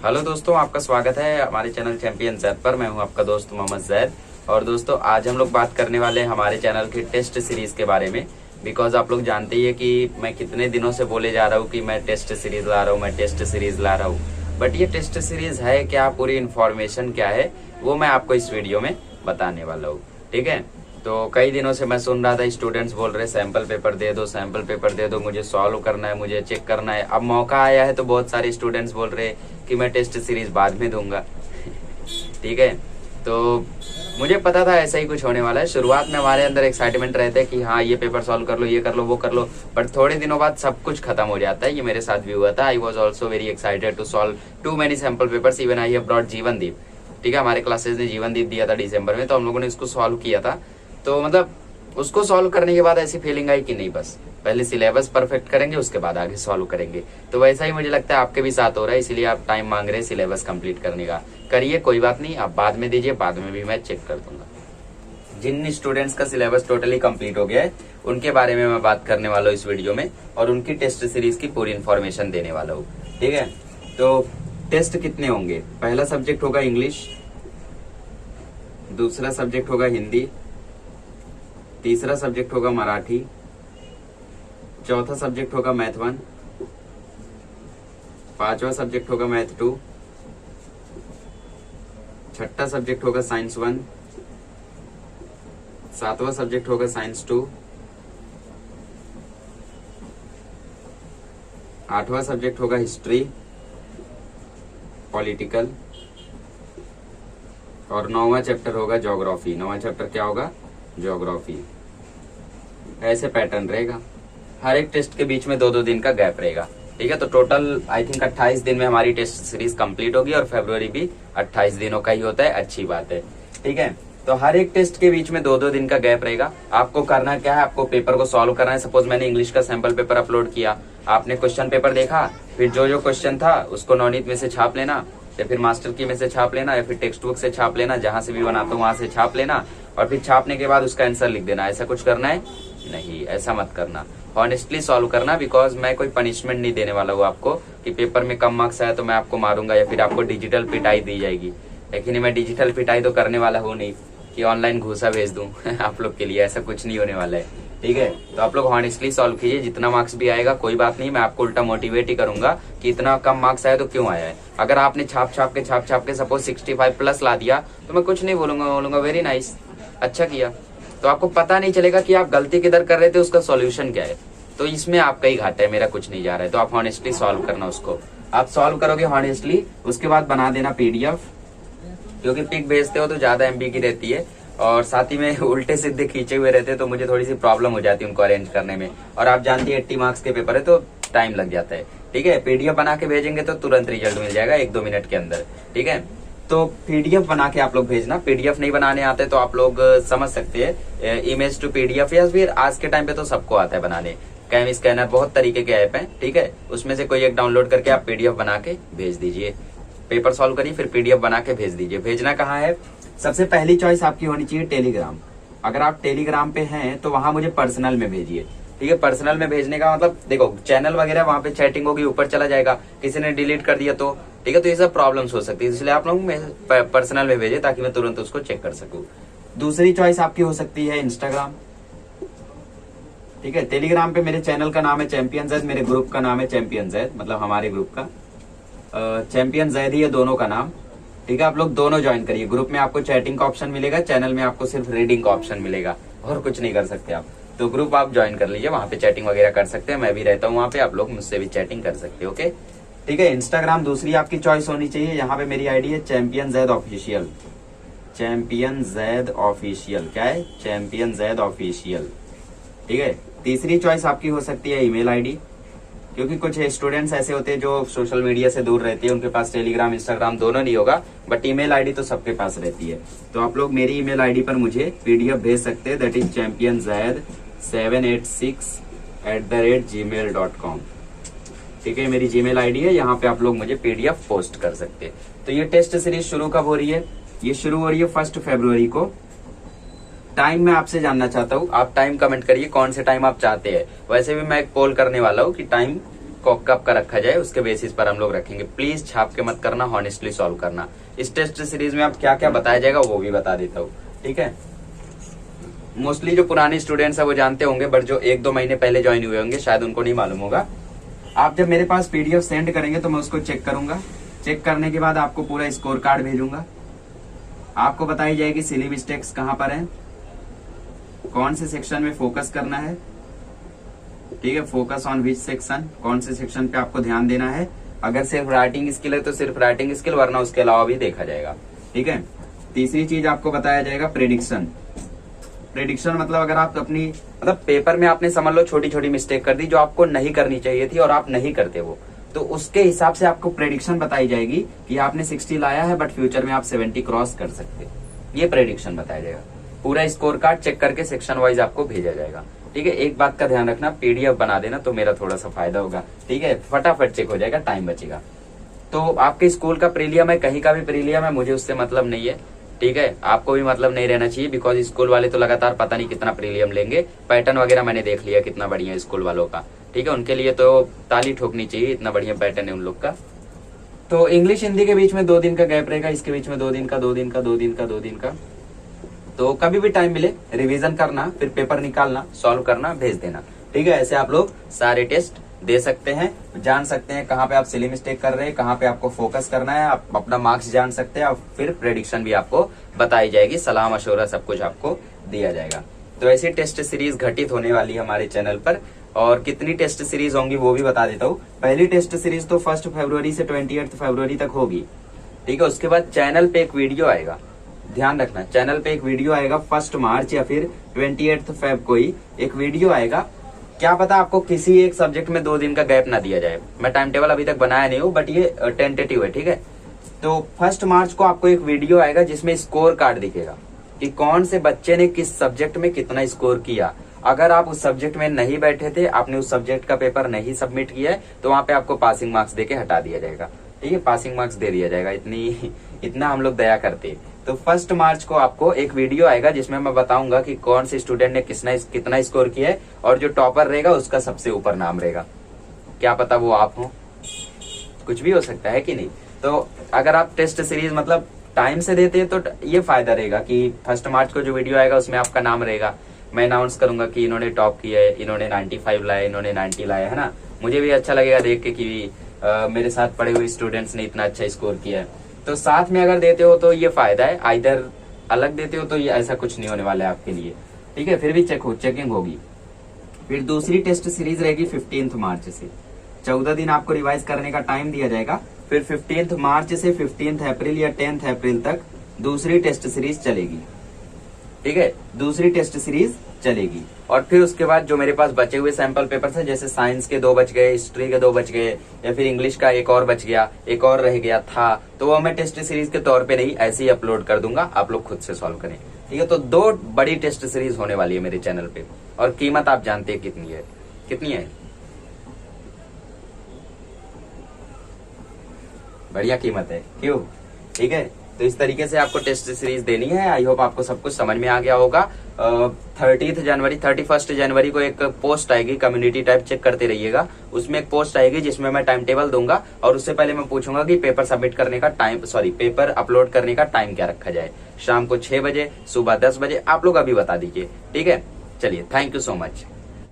Hello दोस्तों, आपका स्वागत है हमारे चैनल चैंपियन जैद पर। मैं हूं आपका दोस्त मोहम्मद जैद। और दोस्तों, आज हम लोग बात करने वाले हैं हमारे चैनल की टेस्ट सीरीज के बारे में। बिकॉज आप लोग जानते ही है कि मैं कितने दिनों से बोले जा रहा हूं कि मैं टेस्ट सीरीज ला रहा हूं, मैं टेस्ट सीरीज ला रहा हूं। बट ये टेस्ट सीरीज है क्या, पूरी इन्फॉर्मेशन क्या है, वो मैं आपको इस वीडियो में बताने वाला हूँ। ठीक है। तो कई दिनों से मैं सुन रहा था, स्टूडेंट्स बोल रहे सैंपल पेपर दे दो, सैंपल पेपर दे दो, मुझे सॉल्व करना है, मुझे चेक करना है। अब मौका आया है तो बहुत सारे स्टूडेंट्स बोल रहे कि मैं टेस्ट सीरीज बाद में दूंगा। ठीक है। तो मुझे पता था ऐसा ही कुछ होने वाला है। शुरुआत में हमारे अंदर एक्साइटमेंट रहता है कि हाँ ये पेपर सॉल्व कर लो, ये कर लो, वो कर लो। बट थोड़े दिनों बाद सब कुछ खत्म हो जाता है। ये मेरे साथ भी हुआ था। I was also very excited to solve too many sample papers. Even I have brought Jeevandeep. ठीक है, हमारे क्लासेस ने जीवनदीप दिया था दिसंबर में, तो हम लोगों ने इसको सॉल्व किया था। तो मतलब उसको सॉल्व करने के बाद ऐसी फीलिंग आई कि नहीं, बस पहले सिलेबस परफेक्ट करेंगे, उसके बाद आगे सॉल्व करेंगे। तो वैसा ही मुझे लगता है आपके भी साथ हो रहा है, इसीलिए आप टाइम मांग रहे हैं सिलेबस कंप्लीट करने का। करिए, कोई बात नहीं, आप बाद में दीजिए, बाद में भी मैं चेक कर दूंगा। जिन स्टूडेंट्स का सिलेबस टोटली कंप्लीट हो गया है उनके बारे में मैं बात करने वाला हूँ इस वीडियो में, और उनकी टेस्ट सीरीज की पूरी इन्फॉर्मेशन देने वाला हूँ। ठीक है। तो टेस्ट कितने होंगे? पहला सब्जेक्ट होगा इंग्लिश, दूसरा सब्जेक्ट होगा हिंदी, तीसरा सब्जेक्ट होगा मराठी, चौथा सब्जेक्ट होगा मैथ 1, पांचवा सब्जेक्ट होगा मैथ 2, छठा सब्जेक्ट होगा साइंस 1, सातवां सब्जेक्ट होगा साइंस 2, आठवां सब्जेक्ट होगा हिस्ट्री पॉलिटिकल, और नौवां चैप्टर होगा ज्योग्राफी। नौवां चैप्टर क्या होगा? ज्योग्राफी। ऐसे पैटर्न रहेगा। हर एक टेस्ट के बीच में 2-2 दिन का गैप रहेगा। ठीक है। तो टोटल आई थिंक 28 दिन में हमारी टेस्ट सीरीज कंप्लीट होगी, और फरवरी भी 28 दिनों का ही होता है। अच्छी बात है। ठीक है। तो हर एक टेस्ट के बीच में 2-2 दिन का गैप रहेगा। आपको करना क्या है, आपको पेपर को सॉल्व करना है। सपोज मैंने इंग्लिश का सैंपल पेपर अपलोड किया, आपने क्वेश्चन पेपर देखा, फिर जो जो क्वेश्चन था उसको नवनीत में से छाप लेना, या फिर मास्टर की में से छाप लेना, या फिर टेक्स्ट बुक से छाप लेना, जहां से भी बनाता हूँ वहां से छाप लेना, और फिर छापने के बाद उसका आंसर लिख देना। ऐसा कुछ करना है? नहीं, ऐसा मत करना। ऑनेस्टली सॉल्व करना। बिकॉज मैं कोई पनिशमेंट नहीं देने वाला हूँ आपको कि पेपर में कम मार्क्स आया तो मैं आपको मारूंगा या फिर आपको डिजिटल पिटाई दी जाएगी। लेकिन मैं डिजिटल पिटाई तो करने वाला हूँ नहीं कि ऑनलाइन घूसा भेज दूं आप लोग के लिए। ऐसा कुछ नहीं होने वाला है। ठीक है। तो आप लोग ऑनेस्टली सॉल्व कीजिए। जितना मार्क्स भी आएगा कोई बात नहीं, मैं आपको उल्टा मोटिवेट ही करूंगा कि इतना कम मार्क्स आया तो क्यों आया है। अगर आपने छाप छाप के सपोज 65 प्लस ला दिया तो मैं कुछ नहीं बोलूंगा वेरी नाइस, अच्छा किया। तो आपको पता नहीं चलेगा कि आप गलती किधर कर रहे थे, उसका सॉल्यूशन क्या है। तो इसमें आपका ही घाटा है, मेरा कुछ नहीं जा रहा है। तो आप ऑनेस्टली सॉल्व करना उसको। आप सॉल्व करोगे ऑनेस्टली, उसके बाद बना देना पीडीएफ, क्योंकि पिक भेजते हो तो ज्यादा एमबी की रहती है, और साथ ही में उल्टे सीधे खींचे हुए रहते हैं, तो मुझे थोड़ी सी प्रॉब्लम हो जाती है उनको अरेंज करने में। और आप जानती है 80 मार्क्स के पेपर है तो टाइम लग जाता है। ठीक है। पीडीएफ बना के भेजेंगे तो तुरंत रिजल्ट मिल जाएगा 1-2 मिनट के अंदर। ठीक है। तो पीडीएफ बना के आप लोग भेजना। पीडीएफ नहीं बनाने आते तो आप लोग समझ सकते हैं इमेज टू पीडीएफ, या फिर आज के टाइम पे तो सबको आता है बनाने। कैम स्कैनर, बहुत तरीके के ऐप हैं। ठीक है। उसमें से कोई एक डाउनलोड करके आप पीडीएफ बना के भेज दीजिए। पेपर सॉल्व करिए, फिर पीडीएफ बना के भेज दीजिए। भेजना कहाँ है? सबसे पहली चॉइस आपकी होनी चाहिए टेलीग्राम। अगर आप टेलीग्राम पे हैं तो वहां मुझे पर्सनल में भेजिए। ठीक है। पर्सनल में भेजने का मतलब देखो, चैनल वगैरह वहां पे चैटिंग होगी, ऊपर चला जाएगा, किसी ने डिलीट कर दिया तो ठीक है, तो ये सब प्रॉब्लम्स हो सकती है। इसलिए आप लोग पर्सनल में भेजे ताकि मैं तुरंत उसको चेक कर सकूं। दूसरी चॉइस आपकी हो सकती है इंस्टाग्राम। ठीक है। टेलीग्राम पे मेरे चैनल का नाम है चैंपियन जैद, मेरे ग्रुप का नाम है चैंपियन जैद, मतलब हमारे ग्रुप का चैंपियन जैद ही है दोनों का नाम। ठीक है। आप लोग दोनों ज्वाइन करिए। ग्रुप में आपको चैटिंग का ऑप्शन मिलेगा, चैनल में आपको सिर्फ रीडिंग का ऑप्शन मिलेगा, और कुछ नहीं कर सकते आप। तो ग्रुप आप ज्वाइन कर लीजिए, वहां पे चैटिंग वगैरह कर सकते हैं। मैं भी रहता हूँ वहां पे, आप लोग मुझसे भी चैटिंग कर सकते हैं। ओके। ठीक है। इंस्टाग्राम दूसरी आपकी चॉइस होनी चाहिए। यहाँ पे मेरी आईडी है champion Zaid official. Champion Zaid official क्या है? Champion Zaid official. ठीक है। तीसरी चॉइस आपकी हो सकती है ईमेल आईडी, क्योंकि कुछ स्टूडेंट्स ऐसे होते हैं जो सोशल मीडिया से दूर रहते हैं, उनके पास टेलीग्राम इंस्टाग्राम दोनों नहीं होगा, बट ईमेल आईडी तो सबके पास रहती है। तो आप लोग मेरी ईमेल आईडी पर मुझे पीडीएफ भेज सकते हैं, दैट इज championzaid786@gmail.com। ठीक है। मेरी जीमेल आईडी है, यहाँ पे आप लोग मुझे पीडीएफ पोस्ट कर सकते हैं। तो ये टेस्ट सीरीज शुरू कब हो रही है? ये शुरू हो रही है 1 फरवरी को। टाइम मैं आपसे जानना चाहता हूँ, आप टाइम कमेंट करिए कौन से टाइम आप चाहते हैं। वैसे भी मैं एक पोल करने वाला हूँ कि टाइम कब का रखा जाए उसके बेसिस पर हम लोग रखेंगे। प्लीज छाप के मत करना, हॉनेस्टली सॉल्व करना। इस टेस्ट सीरीज में अब क्या क्या बताया जाएगा वो भी बता देता हूँ, ठीक है। मोस्टली जो पुराने स्टूडेंट्स है वो जानते होंगे, बट जो 1-2 महीने पहले ज्वाइन हुए होंगे शायद उनको नहीं मालूम होगा। आप जब मेरे पास पीडीएफ सेंड करेंगे तो मैं उसको चेक करूंगा। चेक करने के बाद आपको पूरा स्कोर कार्ड भेजूंगा। आपको बताई जाएगी सिली मिस्टेक्स कहां पर है, कौन से सेक्शन में फोकस करना है, ठीक है। फोकस ऑन विच सेक्शन, कौन से सेक्शन पे आपको ध्यान देना है। अगर सिर्फ राइटिंग स्किल है तो सिर्फ राइटिंग स्किल, वरना उसके अलावा भी देखा जाएगा, ठीक है। तीसरी चीज आपको बताया जाएगा प्रेडिक्शन। प्रेडिक्शन मतलब अगर आप अपनी मतलब पेपर में आपने समझ लो छोटी छोटी मिस्टेक कर दी जो आपको नहीं करनी चाहिए थी और आप नहीं करते वो, तो उसके हिसाब से आपको प्रेडिक्शन बताई जाएगी कि आपने 60 लाया है बट फ्यूचर में आप 70 क्रॉस कर सकते, ये प्रेडिक्शन बताया जाएगा। पूरा स्कोर कार्ड चेक करके सेक्शन वाइज आपको भेजा जाएगा, ठीक है। एक बात का ध्यान रखना, पीडीएफ बना देना तो मेरा थोड़ा सा फायदा होगा, ठीक है। फटाफट चेक हो जाएगा, टाइम बचेगा। तो आपके स्कूल का प्रीलियम है, कहीं का भी प्रीलियम है, मुझे उससे मतलब नहीं है, ठीक है। आपको भी मतलब नहीं रहना चाहिए, बिकॉज स्कूल वाले तो लगातार पता नहीं कितना प्रीलियम लेंगे। पैटर्न वगैरह मैंने देख लिया कितना बढ़िया है स्कूल वालों का, ठीक है। उनके लिए तो ताली ठोकनी चाहिए, इतना बढ़िया पैटर्न है उन लोग का। तो इंग्लिश हिंदी के बीच में 2 दिन का गैप रहेगा, इसके बीच में 2 दिन का 2 दिन का 2 दिन का 2 दिन का। तो कभी भी टाइम मिले रिवीजन करना, फिर पेपर निकालना, सॉल्व करना, भेज देना, ठीक है। ऐसे आप लोग सारे टेस्ट दे सकते हैं, जान सकते हैं कहाँ पे आप सिली मिस्टेक कर रहे हैं, कहाँ पे आपको फोकस करना है, आप अपना मार्क्स जान सकते हैं और फिर प्रेडिक्शन भी आपको बताई जाएगी, सलाह मशवरा सब कुछ आपको दिया जाएगा। तो ऐसी टेस्ट सीरीज घटित होने वाली है हमारे चैनल पर। और कितनी टेस्ट सीरीज होंगी वो भी बता देता हूँ। पहली टेस्ट सीरीज तो 1 फरवरी से 28 फरवरी तक होगी, ठीक है। उसके बाद चैनल पे एक वीडियो आएगा, ध्यान रखना, चैनल पे एक वीडियो आएगा 1 मार्च या फिर 28 फेब को ही एक वीडियो आएगा। क्या पता आपको किसी एक सब्जेक्ट में 2 दिन का गैप ना दिया जाए। मैं टाइम टेबल अभी तक बनाया नहीं हूँ, बट ये टेंटेटिव है, ठीक है। तो 1 मार्च को आपको एक वीडियो आएगा जिसमें स्कोर कार्ड दिखेगा कि कौन से बच्चे ने किस सब्जेक्ट में कितना स्कोर किया। अगर आप उस सब्जेक्ट में नहीं बैठे थे, आपने उस सब्जेक्ट का पेपर नहीं सबमिट किया है, तो वहां पे आपको पासिंग मार्क्स देके हटा दिया जाएगा, ठीक है। पासिंग मार्क्स दे दिया जाएगा, इतना हम लोग दया करते हैं। तो 1 मार्च को आपको एक वीडियो आएगा जिसमें मैं बताऊंगा कि कौन से स्टूडेंट ने कितना स्कोर किया है, और जो टॉपर रहेगा उसका सबसे ऊपर नाम रहेगा। क्या पता वो आप हो, कुछ भी हो सकता है कि नहीं। तो अगर आप टेस्ट सीरीज मतलब टाइम से देते हैं तो ये फायदा रहेगा कि 1 मार्च को जो वीडियो आएगा उसमें आपका नाम रहेगा। मैं अनाउंस करूंगा कि इन्होंने टॉप किया है, इन्होंने 95 लाया, इन्होंने 90 लाया, है ना। मुझे भी अच्छा लगेगा देख के कि मेरे साथ पढ़े हुए स्टूडेंट्स ने इतना अच्छा स्कोर किया है। तो साथ में अगर देते हो तो ये फायदा है, आइदर अलग देते हो तो ये ऐसा कुछ नहीं होने वाला है आपके लिए, ठीक है। फिर भी चेकिंग होगी। फिर दूसरी टेस्ट सीरीज रहेगी 15 मार्च से। 14 दिन आपको रिवाइज करने का टाइम दिया जाएगा। फिर 15 मार्च से 15 अप्रैल या 10 अप्रैल तक दूसरी टेस्ट सीरीज चलेगी, ठीक है। दूसरी टेस्ट सीरीज चलेगी। और फिर उसके बाद जो मेरे पास बचे हुए सैंपल पेपर्स हैं, जैसे साइंस के 2 बच गए, हिस्ट्री के 2 बच गए, या फिर इंग्लिश का 1 और बच गया, 1 और रह गया था, तो वो मैं टेस्ट सीरीज के तौर पे नहीं ऐसे ही अपलोड कर दूंगा, आप लोग खुद से सॉल्व करें, ठीक है। तो 2 बड़ी टेस्ट सीरीज होने वाली है मेरे चैनल पे। और कीमत आप जानते हैं कितनी है, बढ़िया कीमत है, क्यों, ठीक है। तो इस तरीके से आपको टेस्ट सीरीज देनी है। आई होप आपको सब कुछ समझ में आ गया होगा। 31 जनवरी को एक पोस्ट आएगी, कम्युनिटी टाइप चेक करते रहिएगा, उसमें एक पोस्ट आएगी जिसमें मैं टाइम टेबल दूंगा, और उससे पहले मैं पूछूंगा कि पेपर सबमिट करने का टाइम, पेपर अपलोड करने का टाइम क्या रखा जाए, शाम को 6 बजे, सुबह 10 बजे, आप लोग अभी बता दीजिए, ठीक है। चलिए, थैंक यू सो मच।